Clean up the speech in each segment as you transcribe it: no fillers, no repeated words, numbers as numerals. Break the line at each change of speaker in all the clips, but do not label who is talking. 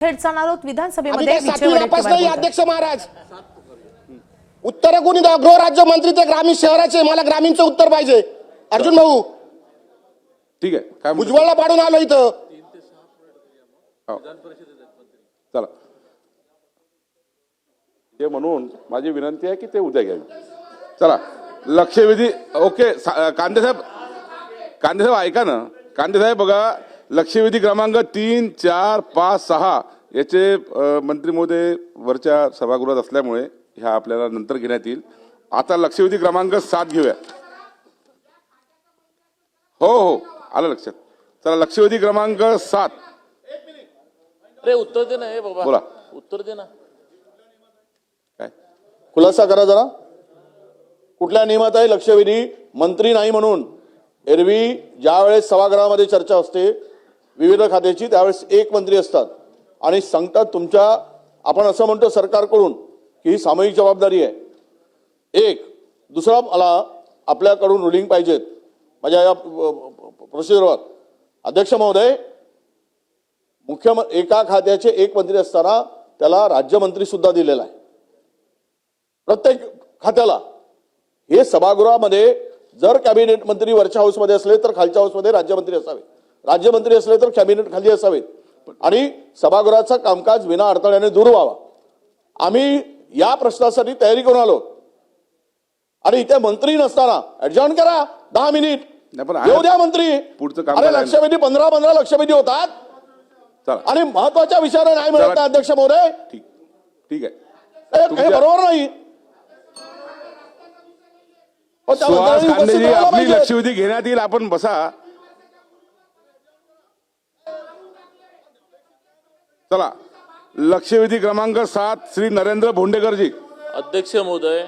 थेट जाणार आहोत विधानसभेमध्ये
अध्यक्ष महाराज उत्तर कोणी द्या गृहराज्यमंत्री ते ग्रामीण शहराचे मला ग्रामीणचं उत्तर पाहिजे अर्जुन भाऊ
ठीक आहे काय
भुजबळला पाडून आलो इथं
चला ते म्हणून माझी विनंती आहे की ते उद्या घ्यावी चला लक्षवेधी ओके कांदे साहेब ऐका ना कांदे साहेब बघा लक्षवेधी क्रमांक 3, 4, 5, 6 याचे मंत्री महोदय वरच्या सभागृहात असल्यामुळे ह्या आपल्याला नंतर घेण्यात येईल आता लक्षवेधी क्रमांक 7 घेऊया हो आलं लक्षात चला लक्षवेधी क्रमांक 7
अरे उत्तर दे ना हे बाबा
बोला
उत्तर दे ना
काय
खुलासा करा जरा कुठल्या नियमात आहे लक्षवेधी मंत्री नाही म्हणून एरवी ज्या वेळेस सभागृहामध्ये चर्चा असते विविध खात्याची त्यावेळेस एक मंत्री असतात आणि सांगतात तुमच्या आपण असं म्हणतो सरकारकडून की ही सामूहिक जबाबदारी आहे एक दुसरा मला आपल्याकडून रुलिंग पाहिजेत माझ्या या प्रोसिजरवर अध्यक्ष महोदय एका खात्याचे एक मंत्री असताना त्याला राज्यमंत्री सुद्धा दिलेला आहे प्रत्येक खात्याला हे सभागृहामध्ये जर कॅबिनेट मंत्री वरच्या हाऊसमध्ये असले तर खालच्या हाऊसमध्ये राज्यमंत्री असावे राज्यमंत्री असले तर कॅबिनेट खाली असावेत आणि सभागृहाचं कामकाज विना अडथळ्याने दूर व्हावा आम्ही या प्रश्नासाठी तयारी करून आलो आणि इथे मंत्री नसताना ऍडजॉर्न करा 10 मिनिट येऊ द्या मंत्री
पुढचं काम
अरे लक्षवेधी 15 लक्षवेधी होतात आणि महत्वाच्या विषयाला नाही मिळत ना अध्यक्ष महोदय
ठीक आहे
हे बरोबर नाही
सुहास कांदेजी आपली लक्षवेधी घेण्यात येईल आपण बसा चला लक्षवेधी क्रमांक 7 श्री नरेंद्र भोंडेकरजी
अध्यक्ष महोदय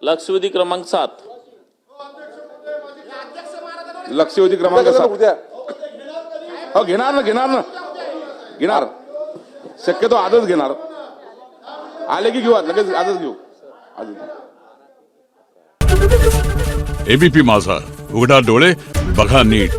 लक्षवेधी क्रमांक 7
लक्षवेधी क्रमांक 7 हो घेणार शक्यतो आजच घेणार आले की घेऊ लगेच आजच घेऊ
एबीपी माझा उघडा डोळे बघा नीट।